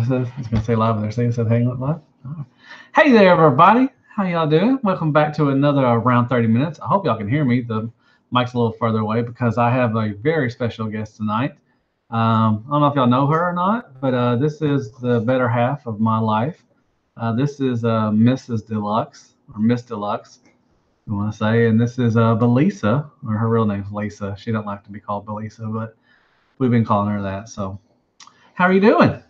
it says. It's going to say live, but they're saying it says hang up live. Oh. Hey there, everybody. How y'all doing? Welcome back to another around 30 minutes. I hope y'all can hear me. The mic's a little further away because I have a very special guest tonight. I don't know if y'all know her or not, but this is the better half of my life. This is Mrs. Deluxe, or Miss Deluxe, you want to say, and this is Balisa, or her real name's Lisa. She don't like to be called Balisa, but we've been calling her that. So, how are you doing?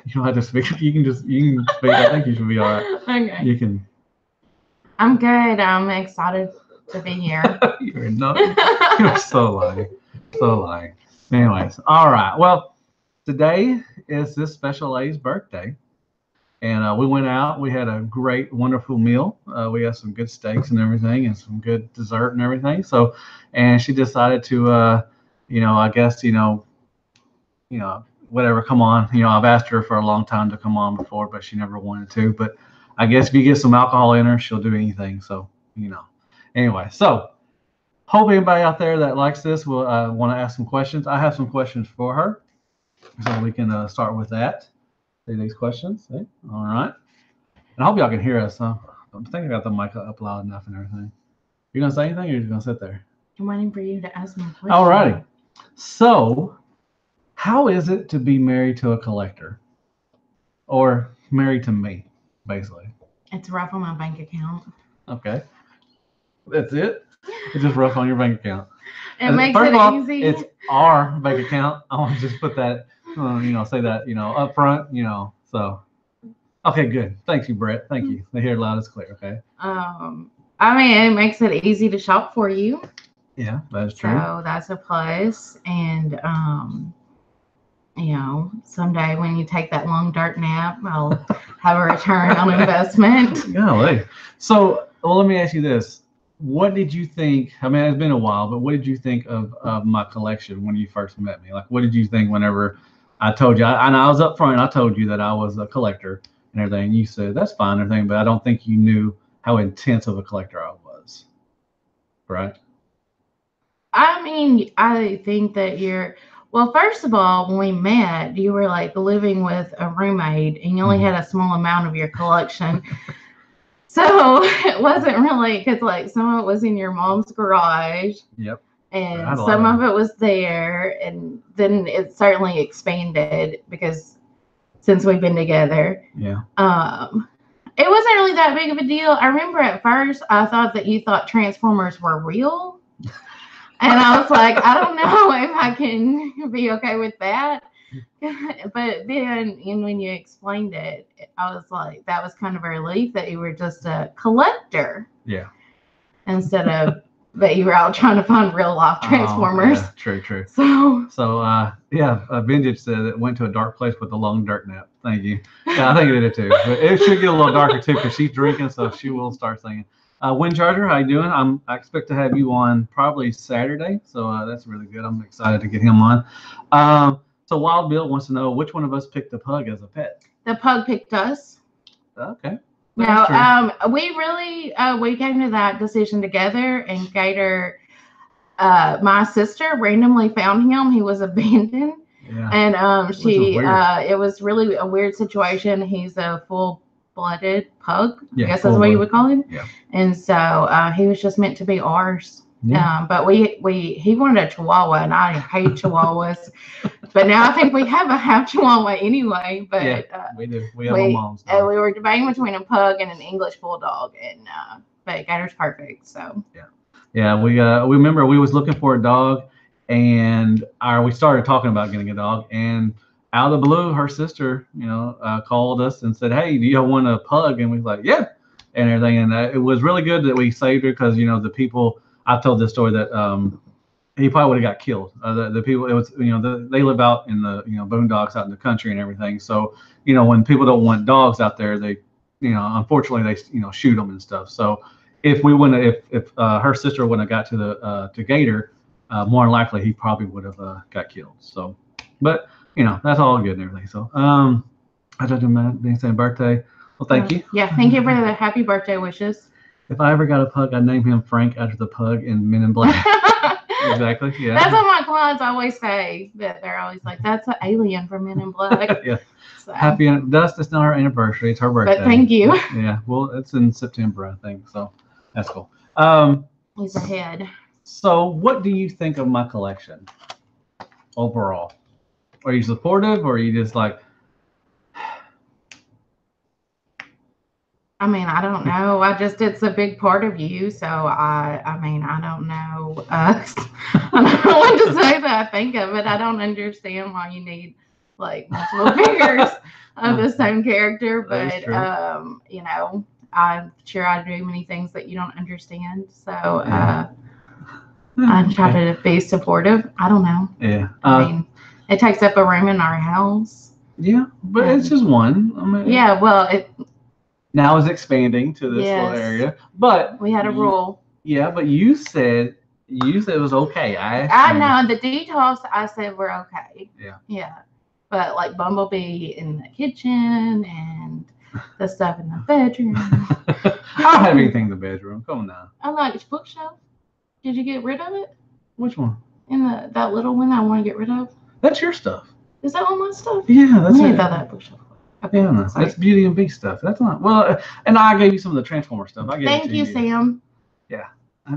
You don't have to speak. You can speak. I think you should be all right. Okay. You can. I'm good. I'm excited to be here. You're not. You're so lying. So lying. Anyways, all right. Well, today is this special lady's birthday, and we went out. We had a great, wonderful meal. We had some good steaks and everything, and some good dessert and everything. So, and she decided to, I guess, whatever, come on. I've asked her for a long time to come on before, but she never wanted to. But I guess if you get some alcohol in her, she'll do anything. So, Anyway, so hope anybody out there that likes this will want to ask some questions. I have some questions for her, so we can start with that. See these questions. See? All right. And I hope y'all can hear us. I think I got the mic up loud enough and everything. You gonna say anything, or you just gonna sit there? I'm waiting for you to ask me a question. All righty. So, how is it to be married to a collector, or married to me, basically? It's rough on my bank account. Okay. That's it? It's just rough on your bank account. It makes First it of all, easy. It's our bank account. I want to just put that, say that, up front, so. Okay, good. Thank you, Brett. Thank you. They hear it loud and clear, okay? It makes it easy to shop for you. Yeah, that is true. So that's a plus. And, someday when you take that long dark nap, I'll have a return on investment. Golly. So, let me ask you this. What did you think? I mean, it's been a while, but what did you think of my collection when you first met me? Like, what did you think whenever I told you? I was up front. I told you that I was a collector and everything. You said that's fine and everything, but I don't think you knew how intense of a collector I was. Right? I mean, I think that well, first of all, when we met, you were like living with a roommate and you only had a small amount of your collection. So it wasn't really, because like some of it was in your mom's garage. Yep. And some of it was there. And then it certainly expanded because since we've been together. Yeah. It wasn't really that big of a deal. I remember at first I thought that you thought Transformers were real. And I was like, I don't know if I can be okay with that. But then when you explained it, I was like, that was kind of a relief that you were just a collector. Yeah. Instead of that you were out trying to find real life Transformers. Yeah, true. So Vintage said it went to a dark place with a long dirt nap. Thank you. Yeah, I think it did too. But it should get a little darker too because she's drinking, so she will start singing. Wind Charger, how you doing? I expect to have you on probably Saturday, so that's really good. I'm excited to get him on. So Wild Bill wants to know which one of us picked the pug as a pet. The pug picked us. Okay. No, we came to that decision together, and Gator, my sister, randomly found him. He was abandoned. Yeah. And it was really a weird situation. He's a full-blooded pug. Yeah, I guess that's what you would call him. Yeah. And so he was just meant to be ours. Yeah. But he wanted a Chihuahua, and I hate Chihuahuas. But now I think we have a half Chihuahua anyway. But yeah, we do. We have a mom's dog. We were debating between a pug and an English bulldog, and but Gator's perfect. So yeah. We remember we was looking for a dog, and we started talking about getting a dog, and out of the blue, her sister, called us and said, "Hey, do you want a pug?" And we was like, "Yeah," and everything. And it was really good that we saved her because the people. I told this story that he probably would have got killed. The people, it was, they live out in the, boondocks out in the country and everything. So, when people don't want dogs out there, they, unfortunately they, shoot them and stuff. So if we wouldn't, if her sister wouldn't have got to Gator, more than likely he probably would have got killed. So, but that's all good and everything. So, I told him being saying birthday. Well, thank you. Yeah, thank you for the happy birthday wishes. If I ever got a pug, I'd name him Frank after the pug in Men in Black. Exactly. Yeah. That's what my clients always say. That they're always like, "That's an alien from Men in Black." Yeah. So. Happy Dust. It's not her anniversary. It's her birthday. But thank you. Yeah. Well, it's in September, I think. So that's cool. He's ahead. So, what do you think of my collection overall? Are you supportive, or are you just like? I mean, I don't know. It's a big part of you. So I mean, I don't know. I don't know what to say that I think of it. I don't understand why you need like multiple figures of the same character. But, you know, I'm sure I do many things that you don't understand. So I try to be supportive. I don't know. Yeah. I mean, it takes up a room in our house. Yeah, but it's just one. I mean, yeah, well, it now is expanding to this little area. But we had a rule. Yeah, but you said it was okay. I know the details. I said we're okay. Yeah. Yeah, but like Bumblebee in the kitchen and the stuff in the bedroom. I don't have anything in the bedroom. Come on now. I like bookshelf. Did you get rid of it? Which one? In that little one I want to get rid of. That's your stuff. Is that all my stuff? Yeah, that's it. That bookshelf. Okay, yeah, no, that's Beauty and Beast stuff. That's not well. And I gave you some of the Transformer stuff. I gave Thank you, Sam. Yeah,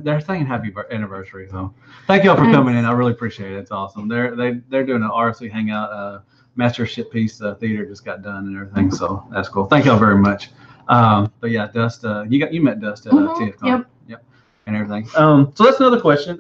they're saying happy anniversary. So thank y'all for coming in. I really appreciate it. It's awesome. They're doing an RC hangout. Master Shippiece Theater just got done and everything. So that's cool. Thank y'all very much. But yeah, Dust. You met Dust at TFCon. Yep. And everything. So that's another question.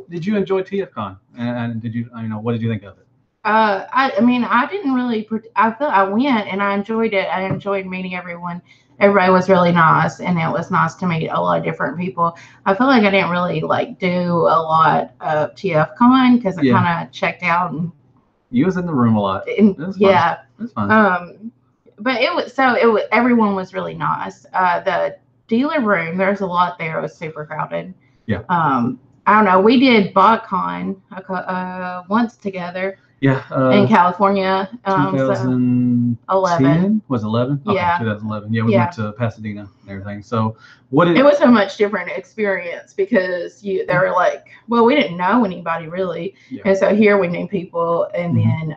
Did you enjoy TFCon? And did you what did you think of it? I mean, I didn't really. I went and I enjoyed it. I enjoyed meeting everyone. Everybody was really nice, and it was nice to meet a lot of different people. I feel like I didn't really like do a lot of TFCon because I kind of checked out. And you was in the room a lot. Yeah, it's fun. But everyone was really nice. The dealer room, there's a lot there. It was super crowded. Yeah. I don't know. We did BotCon once together. Yeah. In California. 2011. Was 11? Okay, yeah. 2011. Yeah, we went to Pasadena and everything. So it was a much different experience because they were like, well, we didn't know anybody really. Yeah. And so here we knew people. And then,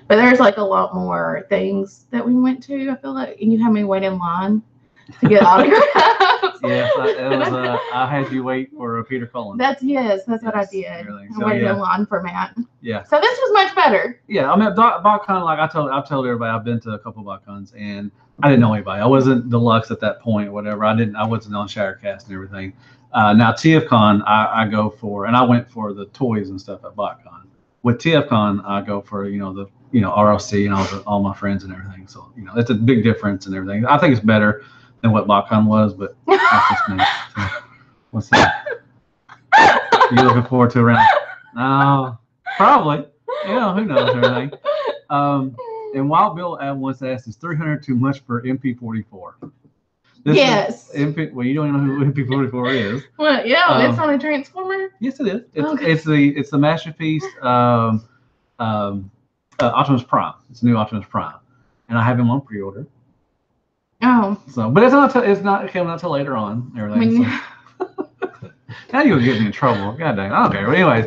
but there's like a lot more things that we went to, I feel like. And you had me wait in line to get autographs. Yes, I had you wait for Peter Cullen. That's what I did. I waited in line for Matt. Yeah. So this was much better. Yeah, I mean, BotCon, like I told everybody, I've been to a couple of BotCons and I didn't know anybody. I wasn't Deluxe at that point or whatever. I wasn't on Shattercast and everything. Now TFCon, I go for, and I went for the toys and stuff at BotCon. With TFCon, I go for the RLC and all my friends and everything. So it's a big difference and everything. I think it's better than what BotCon was, but that's just me. So, what's that? You looking forward to around? No, probably. Who knows everything. And Wild Bill once asked, "Is 300 too much for MP44?" Yes. Well, you don't even know who MP44 is. Well, yeah, it's on a Transformer. Yes, it is. It's the masterpiece. Optimus Prime. It's a new Optimus Prime, and I have him on pre-order. Oh. So, but it's not coming out till later on. Everything. Now you'll get me in trouble. God dang. I don't care. But anyways,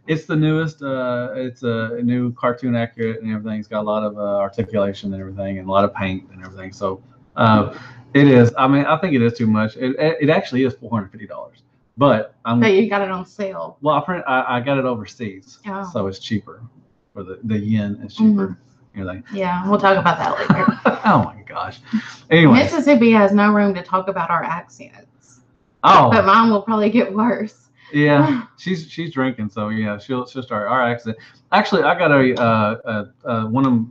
it's the newest. It's a new cartoon accurate and everything. It's got a lot of articulation and everything, and a lot of paint and everything. So, it is. I mean, I think it is too much. It actually is $450. But you got it on sale. Well, I got it overseas, so it's cheaper. For the yen is cheaper. Yeah, we'll talk about that later. Oh my gosh. Anyway, Mississippi has no room to talk about our accents. Oh, but mine will probably get worse. Yeah, she's drinking, so yeah, she'll start our accent. Actually, I got one of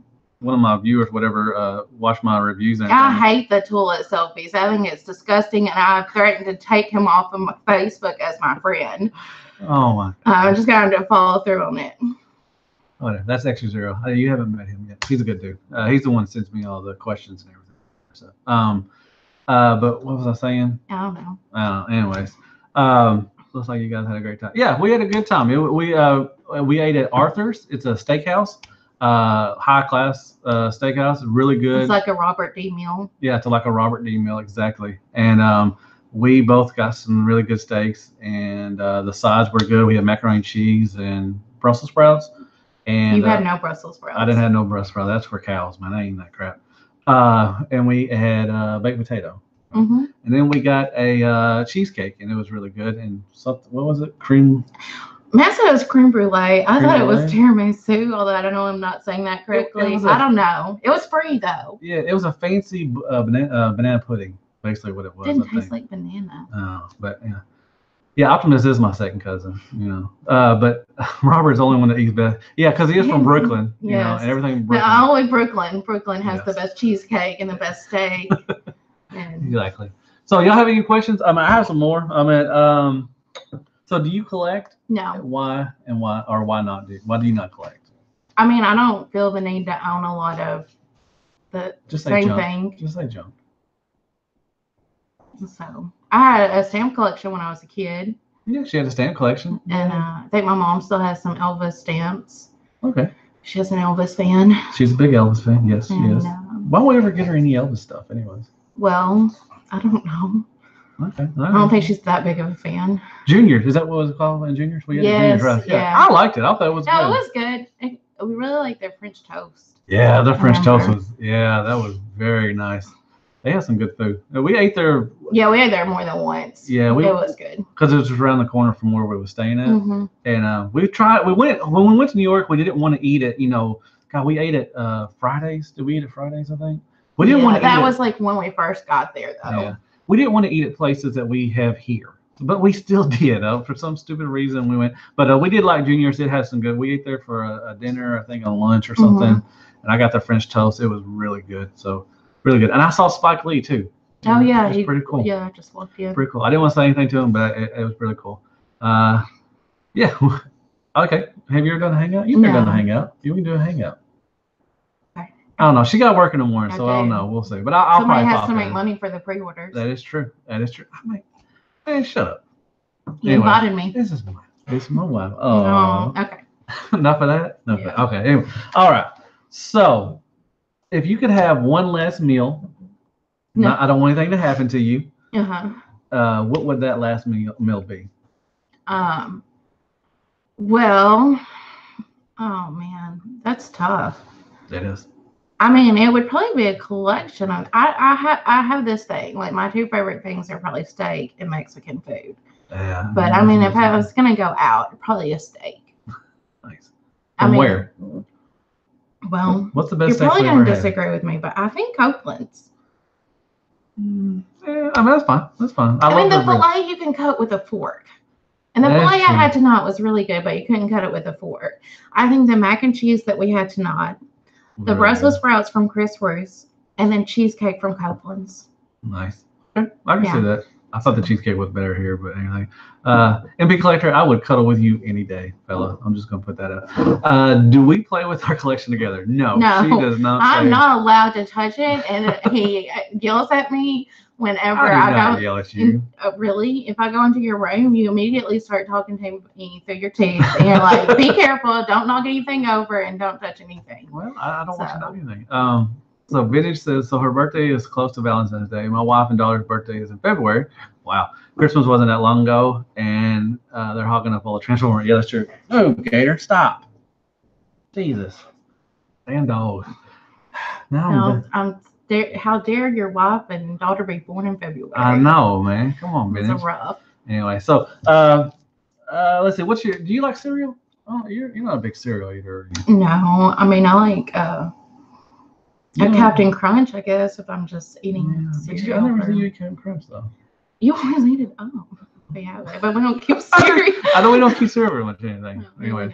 my viewers, whatever, watch my reviews. And I hate the toilet selfies. I think it's disgusting, and I've threatened to take him off of my Facebook as my friend. Oh my! I'm just going to follow through on it. Whatever. That's Extra Zero. You haven't met him yet. He's a good dude. He's the one that sends me all the questions and everything. So, but what was I saying? I don't know. Anyways, looks like you guys had a great time. Yeah, we had a good time. We ate at Arthur's. It's a steakhouse, high class steakhouse. Really good. It's like a Robert D. meal. Yeah, it's like a Robert D. meal, exactly. And we both got some really good steaks, and the sides were good. We had macaroni and cheese and Brussels sprouts. And You had no Brussels sprouts. I didn't have no Brussels sprouts. That's for cows, man. I ain't that crap. And we had baked potato. Mm-hmm. And then we got a cheesecake, and it was really good. And something, what was it? Cream. Matt said it was creme brulee. I Creme thought it was brulee? tiramisu, although I don't know. I'm not saying that correctly. was I don't know. It was free though. Yeah, it was a fancy banana pudding, basically what it was. Didn't I taste think. like banana. But yeah. Yeah, Optimus is my second cousin, you know. But Robert's the only one that eats best. Yeah, because he is from Brooklyn, you know, and everything in Brooklyn. Not only Brooklyn. Brooklyn has Yes. the best cheesecake and the best steak. And Exactly. So y'all have any questions? I have some more. So do you collect? no. Why or why not? Why do you not collect? I mean, I don't feel the need to own a lot of the Just say same junk. thing. Just say junk. So I had a stamp collection when I was a kid. Yeah, she had a stamp collection. And I think my mom still has some Elvis stamps. Okay. She's an Elvis fan. She's a big Elvis fan. Yes, she And, is. Why don't we ever get her any Elvis stuff, anyways? Well, I don't know. Okay. I don't think she's that big of a fan. Juniors, is that what was it called in Juniors? We had Yes, Juniors, right? yeah. I liked it. I thought it was No, good. it was good. We really like their French toast. Yeah, the French toast remember. was. Yeah, that was very nice. They had some good food. We ate there. Yeah, we ate there more than once. Yeah, it was good. Because it was just around the corner from where we were staying at. Mm-hmm. And we went when we went to New York. We didn't want to eat it. You know, God, we ate at Fridays. Did we eat at Fridays? I think we didn't want to. That was like when we first got there, though. Yeah, we didn't want to eat at places that we have here, but we still did. For some stupid reason, we went. But we did like Juniors. It had some good. We ate there for a dinner, I think, on lunch or something. And I got the French toast. It was really good. So really good. And I saw Spike Lee too. Oh yeah, it was pretty cool. Yeah, I just walked in. Pretty cool. I didn't want to say anything to him, but it was really cool. Yeah. Okay. Have you ever done a hangout? You've never done a hangout. You can do a hangout. Okay. I don't know. She got working in the morning, so I don't know. We'll see. But I'll Somebody probably has to make in. money for the pre-orders. That is true. That is true. Man, shut up. You invited me. This is my wife. Oh. Okay. Enough of that? Yeah. Okay. Anyway. All right. So, if you could have one last meal, I don't want anything to happen to you. What would that last meal be? Well, oh man, that's tough. It is. I mean, it would probably be a collection of. I have this thing. Like my two favorite things are probably steak and Mexican food. Yeah. But I mean, if I was gonna go out, probably a steak. Nice. Where? Well, what's the best? You're probably going to disagree with me, but I think Copeland's. Yeah, I mean, that's fine. That's fine. I mean, the filet you can cut with a fork. And the filet I had tonight was really good, but you couldn't cut it with a fork. I think the mac and cheese that we had tonight, the Brussels sprouts from Chris Roos, and then cheesecake from Copeland's. Nice. Okay. I can see that. I thought the cheesecake was better here, but anyway. MP Collector, I would cuddle with you any day, fella. I'm just going to put that out. Do we play with our collection together? No. She does not. I'm not allowed to touch it, and he yells at me whenever I do not yell at you. Really? If I go into your room, you immediately start talking to me through your teeth, and you're like, be careful, don't knock anything over, and don't touch anything. Well, I don't want to know anything. So Vintage says, so her birthday is close to Valentine's Day. My wife and daughter's birthday is in February. Wow. Christmas wasn't that long ago, and they're hogging up all the Transformers. Yeah, that's true. Oh, Gator, stop. Jesus. Damn dog. No, how dare your wife and daughter be born in February? I know, man. Come on, Vintage. It's rough. Anyway, so let's see. Do you like cereal? Oh, you're not a big cereal eater, are you? No, I mean, I like a Captain Crunch, I guess, if I'm just eating cereal. I never see you eat Captain Crunch, though. You always eat it. Oh, yeah, but we don't keep cereal. I know we don't keep cereal very much anything. No, anyway,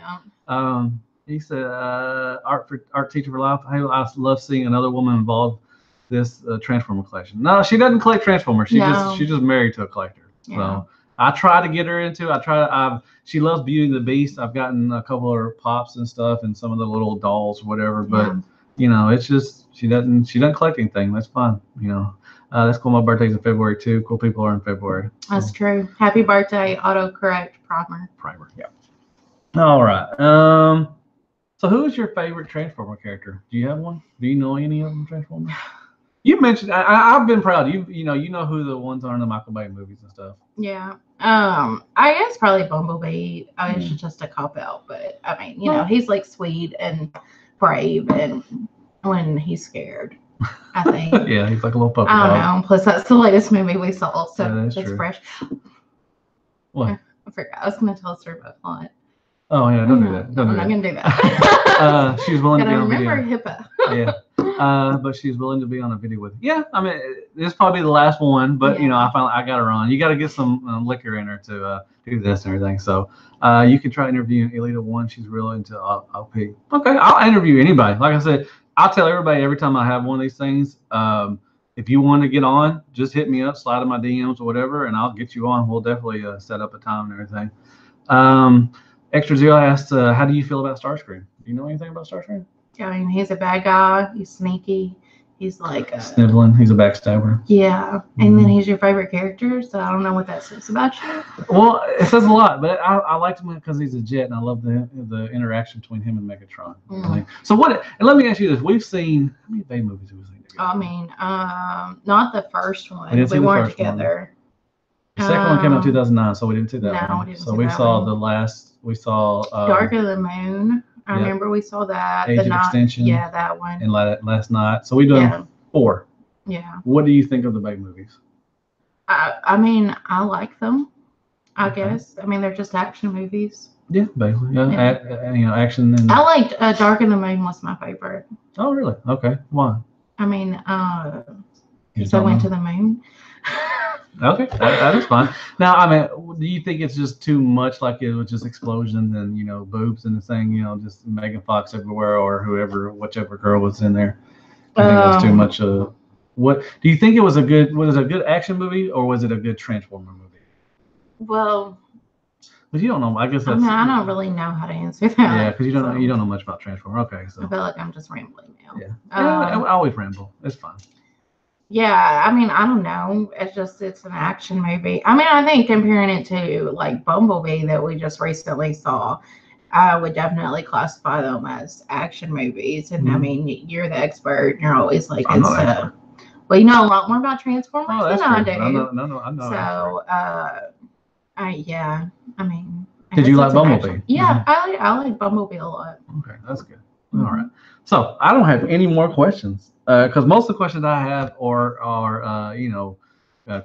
he said, art teacher for life. I love seeing another woman involved this Transformer collection. No, she doesn't collect Transformers. She's just married to a collector. Yeah. So I try to get her into. She loves Beauty and the Beast. I've gotten a couple of her pops and stuff, and some of the little dolls, whatever. But it's just she doesn't collect anything. That's fine. That's cool. My birthday's in February too. Cool people are in February. So. That's true. Happy birthday, autocorrect primer. Yeah. All right. So who is your favorite Transformer character? Do you have one? Do you know any of them Transformers? You mentioned I've been proud. You know who the ones are in the Michael Bay movies and stuff. Yeah. I guess probably Bumblebee. I mean, it's just a cop out, but I mean, he's like sweet and brave, and when he's scared, I think. Yeah, he's like a little puppy I don't dog. know. Plus, that's the latest movie we saw, so Yeah, that's it's true. fresh. What? I forgot. I was going to tell a story about plot. Oh yeah, don't do that. I'm Don't do not that. going to do that. She's willing to be Gotta on video. remember HIPAA. Yeah. But she's willing to be on a video with. Yeah, I mean, this probably the last one, but I got her on. You got to get some liquor in her to do this and everything. So you can try interviewing Elita One. She's real into OP. Okay, I'll interview anybody. Like I said, I'll tell everybody every time I have one of these things. If you want to get on, just hit me up, slide in my DMs or whatever, and I'll get you on. We'll definitely set up a time and everything. Extra Zero asked, how do you feel about Starscream? Do you know anything about Starscream? I mean, he's a bad guy. He's sneaky. He's like sniveling. He's a backstabber. Yeah, and then he's your favorite character. So I don't know what that says about you. Well, it says a lot, but I liked him because he's a jet, and I love the interaction between him and Megatron. Mm. So what? And let me ask you this: we've seen how many Bay movies have we seen together? I mean, not the first one. We weren't together. The second one came out in 2009, so we didn't see that one. No, we didn't. So we saw the last. We saw Dark of the Moon. I remember we saw that. Age of Extinction. Yeah, that one. And last night. So we done 4. Yeah. What do you think of the Bay movies? I mean, I like them. I guess. I mean, they're just action movies. Yeah, basically. Yeah. Action. And I liked Dark of the Moon was my favorite. Oh, really? Okay. Why? I mean, because I went to the moon. Okay, that is fine. Now, I mean, do you think it's just too much, like it was just explosions and boobs and the thing, just Megan Fox everywhere or whichever girl was in there? I think it was too much. What do you think was it a good action movie or was it a good Transformer movie? Well, but you don't know. I guess that's. I don't really know how to answer that. Yeah, because you don't know much about Transformer. Okay, so I feel like I'm just rambling now. Yeah, I always ramble. It's fine. Yeah, I mean, I don't know. It's an action movie. I mean, I think comparing it to like Bumblebee that we just recently saw, I would definitely classify them as action movies. And I mean, you're the expert. You're always like, well, you know a lot more about Transformers than I do. No, I'm not. So, I mean. Did you like Bumblebee? Yeah, I like Bumblebee a lot. Okay, that's good. All right. So I don't have any more questions because most of the questions I have are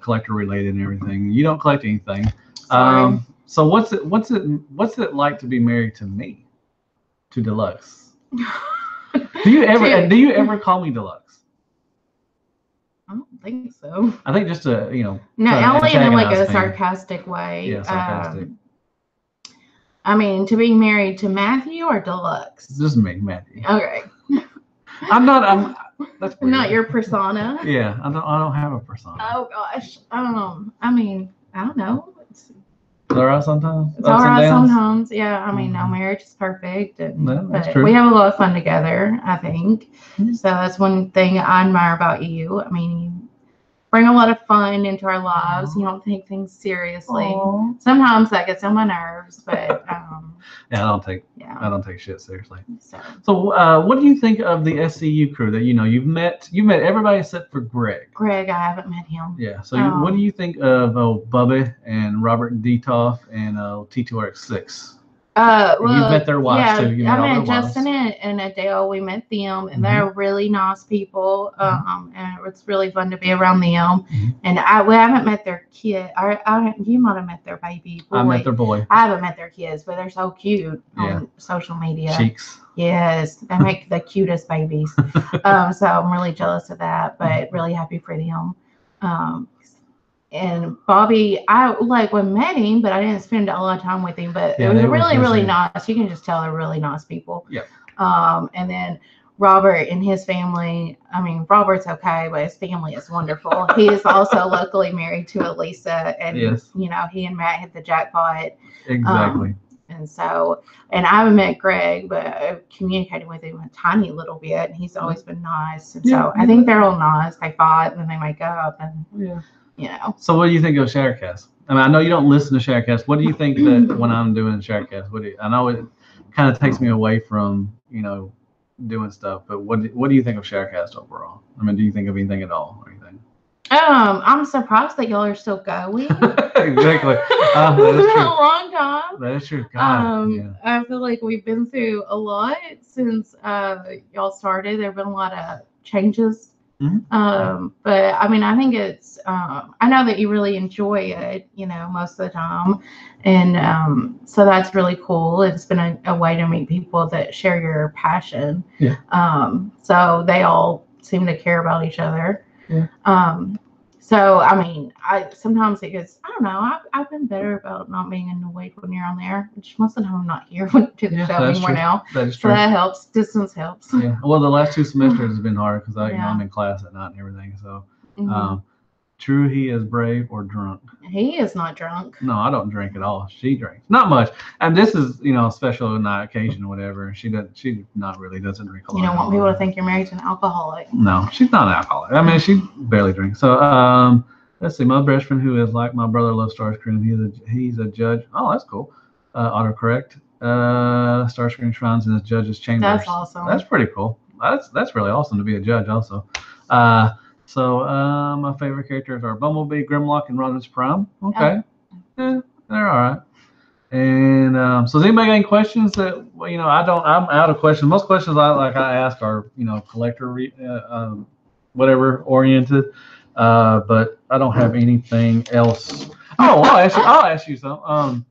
collector related and everything. You don't collect anything. So what's it like to be married to me, to Deluxe? Do you ever call me Deluxe? I don't think so. I think just to No, only in like a sarcastic way. Yeah, sarcastic. I mean, to be married to Matthew or Deluxe? Just me, Matthew. Okay. That's weird. Not your persona. Yeah, I don't have a persona. Oh gosh. I mean, I don't know. It's all right sometimes. It's all right sometimes. Yeah. I mean, no marriage is perfect, that's true. We have a lot of fun together, I think. So that's one thing I admire about you. I mean, you bring a lot of fun into our lives. You don't take things seriously. Sometimes that gets on my nerves, but I don't take shit seriously. So what do you think of the SCU crew that you've met everybody except for Greg? Greg, I haven't met him. Yeah. So what do you think of Bubba and Robert Detoff and T2RX6? You've met their wives too. I met Justin and Adele. We met them, and they're really nice people. And it's really fun to be around them. And we haven't met their kid. You might have met their baby boy. I met their boy. I haven't met their kids, but they're so cute on social media. Cheeks. Yes, they make the cutest babies. So I'm really jealous of that, but really happy for them. And Bobby, we met him, but I didn't spend a lot of time with him. But it was really, really nice. You can just tell they're really nice people. Yeah. And then Robert and his family. I mean, Robert's okay, but his family is wonderful. He is also locally married to Elisa, and he and Matt hit the jackpot. Exactly. And I haven't met Greg, but I've communicated with him a tiny little bit, and he's always been nice. And so I think they're all nice. They fight, and then they make up, and So what do you think of Sharecast? I mean, I know you don't listen to Sharecast. What do you think that when I'm doing Sharecast? I know it kind of takes me away from doing stuff. But what do you think of Sharecast overall? I mean, do you think of anything at all or anything? I'm surprised that y'all are still going. Exactly. It's been a long time. That is true. God, yeah. I feel like we've been through a lot since y'all started. There have been a lot of changes. Mm-hmm. But I mean, I think it's, I know that you really enjoy it, most of the time. And so that's really cool. It's been a way to meet people that share your passion. Yeah. So they all seem to care about each other. Yeah. So, I mean, sometimes it gets, I don't know, I've been better about not being annoyed when you're on there, which most of the time I'm not here to the show anymore now. That is so true. that helps. Distance helps. Yeah. Well, the last 2 semesters has been hard because I'm in class at night and everything. So, true, he is brave or drunk. He is not drunk. No, I don't drink at all. She drinks. Not much. And this is, special night occasion or whatever. She not really doesn't drink a lot. You don't want people to think you're married to an alcoholic. No, she's not an alcoholic. I mean, she barely drinks. So, let's see. My best friend, who is like my brother, loves Starscream. He's a judge. Oh, that's cool. Autocorrect. Starscream shrines in his judge's chambers. That's awesome. That's pretty cool. That's really awesome to be a judge also. So my favorite characters are Bumblebee, Grimlock, and Rodimus Prime. Okay. Yeah, they're all right. And so does anybody got any questions that I'm out of questions. Most questions I ask are collector whatever oriented. But I don't have anything else. Oh, I'll ask you some.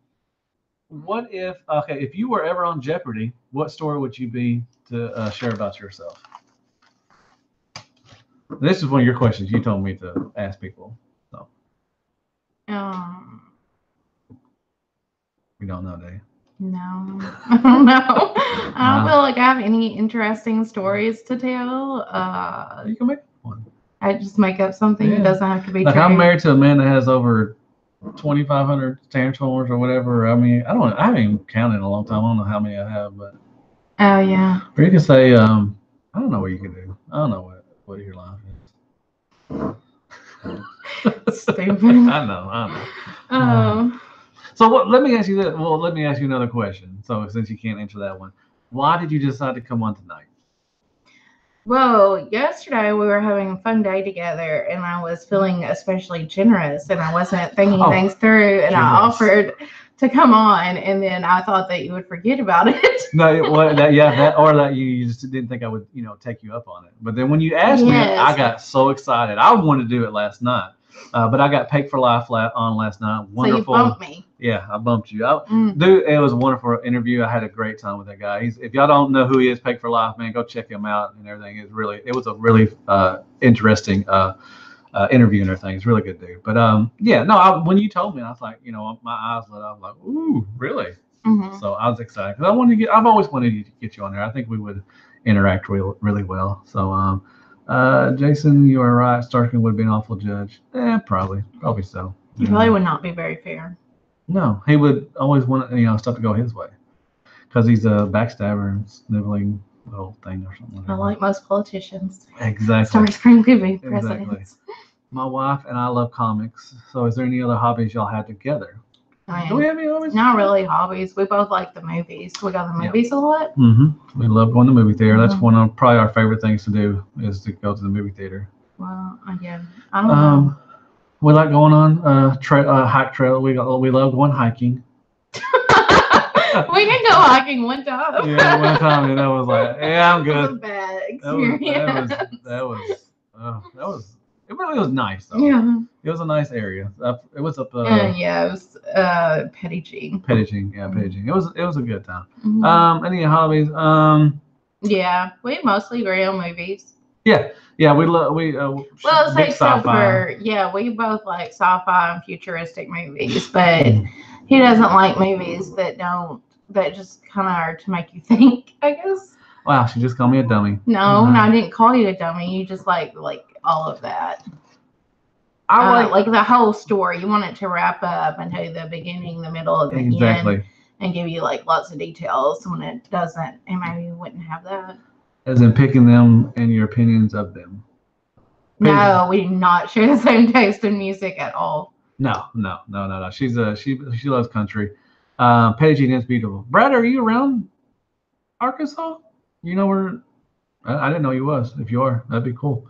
What if you were ever on Jeopardy, what story would you be to share about yourself? This is one of your questions you told me to ask people. So. We don't know, do you? No, I don't know. I don't feel like I have any interesting stories to tell. You can make one. I just make up something. Yeah. It doesn't have to be like true. I'm married to a man that has over 2,500 Transformers or whatever. I mean, I haven't even counted in a long time. I don't know how many I have, but. Oh yeah. Or you can say, I don't know what you can do. I don't know what your life is. Stupid. I know. So let me ask you this. Well, let me ask you another question. So since you can't answer that one, why did you decide to come on tonight? Well, yesterday we were having a fun day together, and I was feeling especially generous, and I wasn't thinking things through, and I offered to come on, and then I thought that you would forget about it. No, that you just didn't think I would, take you up on it. But then when you asked me, I got so excited. I wanted to do it last night, but I got Paid for Life on last night. Wonderful. So you bumped me. Yeah, I bumped you. Dude, it was a wonderful interview. I had a great time with that guy. If y'all don't know who he is, Paid for Life, man, go check him out and everything. It was a really interesting interview and everything. It's a really good dude. But when you told me, I was like, my eyes lit up. I was like, ooh, really? Mm-hmm. So I was excited because I've always wanted to get you on there. I think we would interact really well. So Jason, you are right. Starscream would be an awful judge. Probably so. He probably would not be very fair. No, he would always want stuff to go his way because he's a backstabber and sniveling little thing or something. Like most politicians. Exactly. Starscream could be president. Exactly. My wife and I love comics. So is there any other hobbies y'all have together? Do we have any hobbies? Not really hobbies. We both like the movies. We go to the movies a lot. Mm-hmm. We love going to the movie theater. That's one of probably our favorite things to do is to go to the movie theater. Well, again, I don't know. We like going on hike trail. We love going hiking. We can go hiking one time. Yeah, one time, and I was like, "Yeah, I'm good." It was a bad experience. It really was nice though. Yeah. It was a nice area. It was up. It was Pettigene. Pettigene, yeah, Pettigene. It was a good time. Mm-hmm. Any hobbies? Yeah, we mostly agree on movies. Yeah, we love big sci-fi. We both like sci-fi and futuristic movies, but he doesn't like movies that just kind of are to make you think, I guess. Wow, she just called me a dummy. No, I didn't call you a dummy. You just like all of that. I like the whole story. You want it to wrap up and tell you the beginning, the middle, and the end, and give you lots of details. When it doesn't, and maybe you wouldn't have that. As in picking them and your opinions of them. No, we do not share the same taste in music at all. No. She loves country. Pettigene is beautiful. Brad, are you around Arkansas? You know where I didn't know you was. If you are, that'd be cool.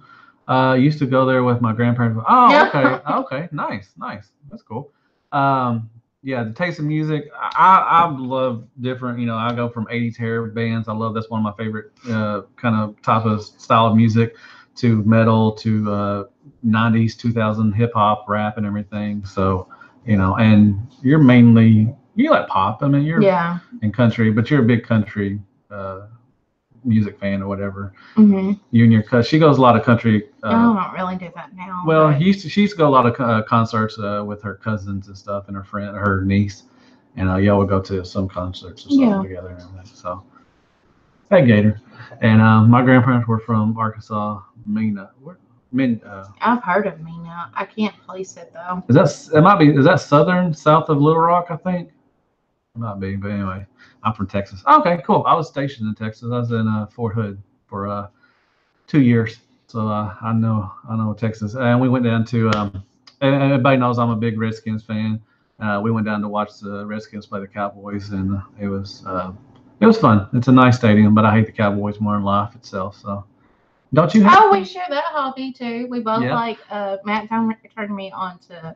Used to go there with my grandparents. Oh, okay, okay, nice, nice. That's cool. Um, yeah, the taste of music. I love different. You know, I go from '80s hair bands. I love that's one of my favorite kind of type of style of music, to metal, to '90s, 2000 hip hop, rap, and everything. So, you know, and you're mainly you like pop. I mean, you're Yeah. in country, but you're a big country. Uh, Music fan or whatever. Mm-hmm. You and your cousin, she goes a lot of country. I don't really do that now. Well, But she used to go a lot of concerts with her cousins and stuff, and her niece, and y'all would go to some concerts or something yeah. together and everything. So, hey, Gator, and my grandparents were from Arkansas, Mena. I've heard of me now. I can't place it though. Is that southern, south of Little Rock? I think it might be, but anyway, I'm from Texas. Okay, cool. I was stationed in Texas. I was in Fort Hood for 2 years. So I know Texas, and we went down to. And everybody knows I'm a big Redskins fan. We went down to watch the Redskins play the Cowboys, and it was fun. It's a nice stadium, but I hate the Cowboys more than life itself. So don't you? Oh, we share that hobby too. We both Yeah. like. Matt turned me on to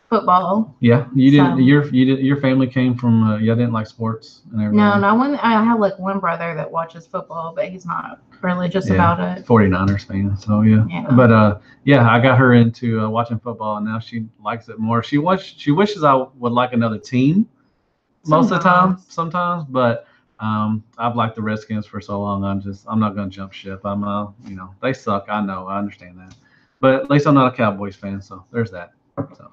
football. Yeah, you didn't. So- Your family came from. Y'all didn't like sports and everything. No. I have like one brother that watches football, but he's not religious about it. 49ers fan. So yeah. Yeah. But yeah, I got her into watching football, and now she likes it more. She wishes I would like another team most of the time, sometimes, but I've liked the Redskins for so long. I'm not going to jump ship. They suck. I know. I understand that, but at least I'm not a Cowboys fan. So there's that. So,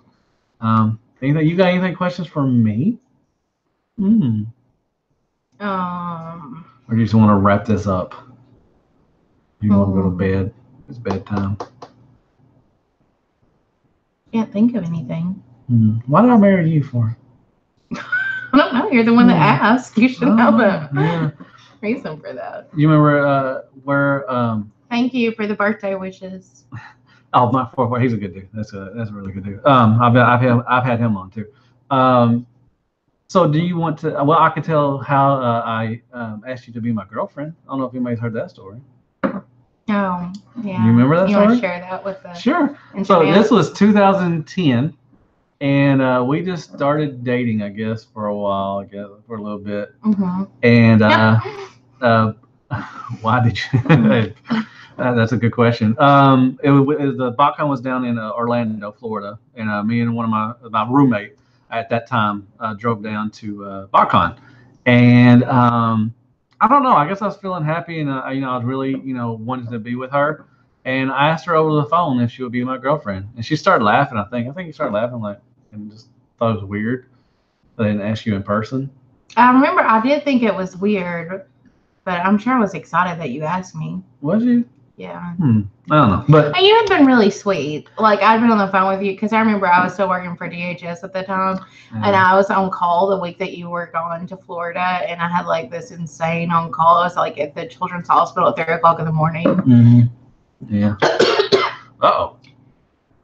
anything you got? Anything questions for me? Or do you just want to wrap this up? You want to go to bed? It's bedtime. Can't think of anything. Why did I marry you for? I don't know. You're the one that asked. You should know the reason for that. You remember where? Thank you for the birthday wishes. Oh, he's a good dude. That's a really good dude. I've had him on too. So do you want to? Well, I could tell how I asked you to be my girlfriend. I don't know if anybody's heard that story. Oh, yeah. You remember that story? You want to share that with us? Sure. So this was 2010, and we just started dating, I guess, for a while, for a little bit. Mm-hmm. And why did you? That's a good question. The BotCon was down in Orlando, Florida, and me and one of my roommate at that time drove down to BotCon, and I don't know. I guess I was feeling happy, and I was really wanting to be with her, and I asked her over the phone if she would be my girlfriend, and she started laughing. I think you started laughing and just thought it was weird. I didn't ask you in person. I remember I did think it was weird, but I'm sure I was excited that you asked me. Was you? Yeah. I don't know. But you had been really sweet. Like, I'd been on the phone with you because I remember I was still working for DHS at the time, and I was on call the week that you were going to Florida, and I had like this insane on call. I was like at the Children's Hospital at 3:00 in the morning. Mm-hmm. Yeah. Uh-oh.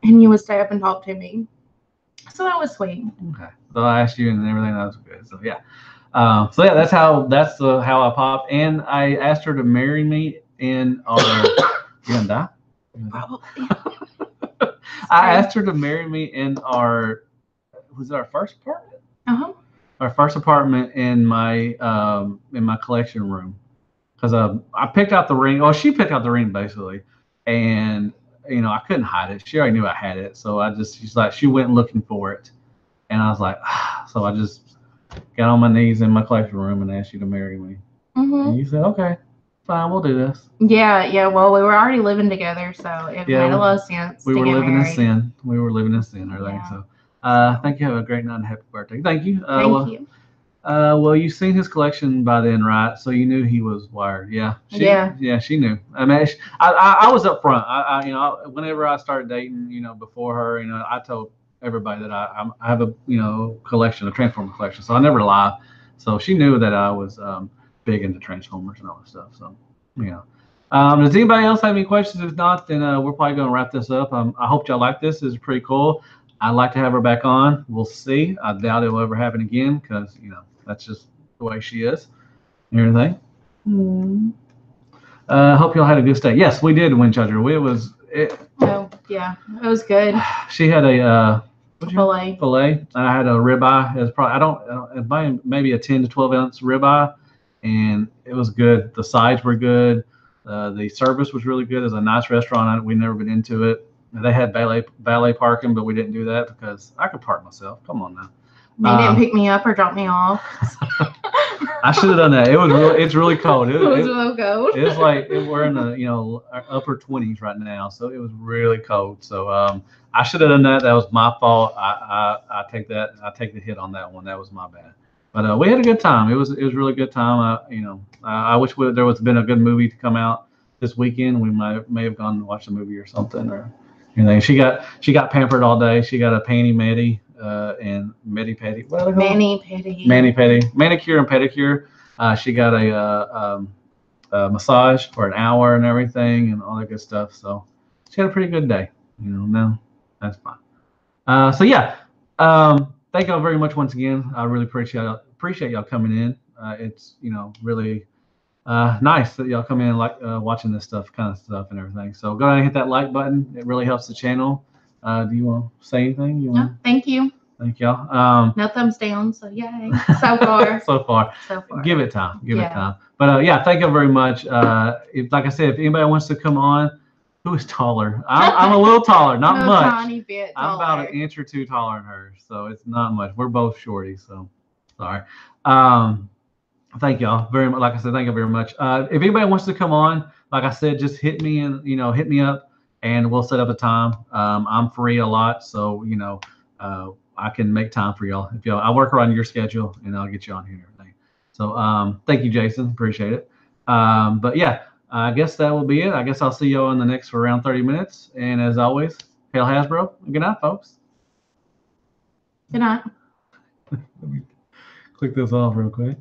And you would stay up and talk to me. So that was sweet. Okay. So I asked you and everything. That was good. So yeah. That's how I popped. And I asked her to marry me in our. You gonna die? Probably. I asked her to marry me in our. Was it our first apartment? Our first apartment in my collection room, because I picked out the ring. Well, she picked out the ring basically, and I couldn't hide it. She already knew I had it, so she went looking for it, and I was like, so I just got on my knees in my collection room and asked you to marry me. Mm-hmm. And you said, okay, fine, we'll do this. Yeah. Well, we were already living together, so it made a lot of sense. We were living married. in sin. We were living in sin, everything. Yeah. So, I think you have a great night and happy birthday. Thank you. Thank you. Well, you've seen his collection by then, right? So you knew he was wired. Yeah. She knew. I mean, I was up front. Whenever I started dating, before her, I told everybody that I have a collection, a Transformer collection. So I never lied. So she knew that I was big into Transformers and all that stuff. So does anybody else have any questions? If not, then we're probably going to wrap this up. I hope y'all like this. This is pretty cool. I'd like to have her back on. We'll see. I doubt it will ever happen again because that's just the way she is and everything. Hope y'all had a good stay. Yes, we did, Winchester. Oh, yeah, it was good. She had a Filet. Filet. I had a ribeye. It was probably maybe a 10 to 12 ounce ribeye, and it was good. The sides were good. The service was really good. It was a nice restaurant. We'd never been into it. They had valet parking, but we didn't do that because I could park myself. Come on now. They didn't pick me up or drop me off. I should have done that. It's really cold. It was real cold. It's like we're in the upper 20s right now, so it was really cold. So I should have done that. That was my fault. I take that. I take the hit on that one. That was my bad. But we had a good time. It was a really good time. I wish there was been a good movie to come out this weekend. We may have gone and watched a movie or something or anything. She got pampered all day. She got a panty medi and medi pedi. Mani pedi. Mani pedi, manicure and pedicure. She got a massage for an hour and everything and all that good stuff. So she had a pretty good day. No, that's fine. So yeah, thank y'all very much once again. I really appreciate y'all coming in. It's really nice that y'all come in like watching this kind of stuff and everything. So go ahead and hit that like button. It really helps the channel. Do you want to say anything? No, thank you. Thank y'all. No thumbs down, so yay. So far. So far. Give it time. Give it time. But yeah, thank you very much. Like I said, if anybody wants to come on, who is taller? I'm a little taller, not much. Tiny bit taller. I'm about an inch or two taller than her, so it's not much. We're both shorty, so sorry. Thank y'all very much. Like I said, thank you very much. If anybody wants to come on, like I said, just hit me and hit me up, and we'll set up a time. I'm free a lot, so I can make time for y'all. If I work around your schedule, and I'll get you on here and everything. So thank you, Jason. Appreciate it. But yeah, I guess that will be it. I guess I'll see y'all in the next for around 30 minutes. And as always, hail Hasbro. Good night, folks. Good night. Let me click this off real quick.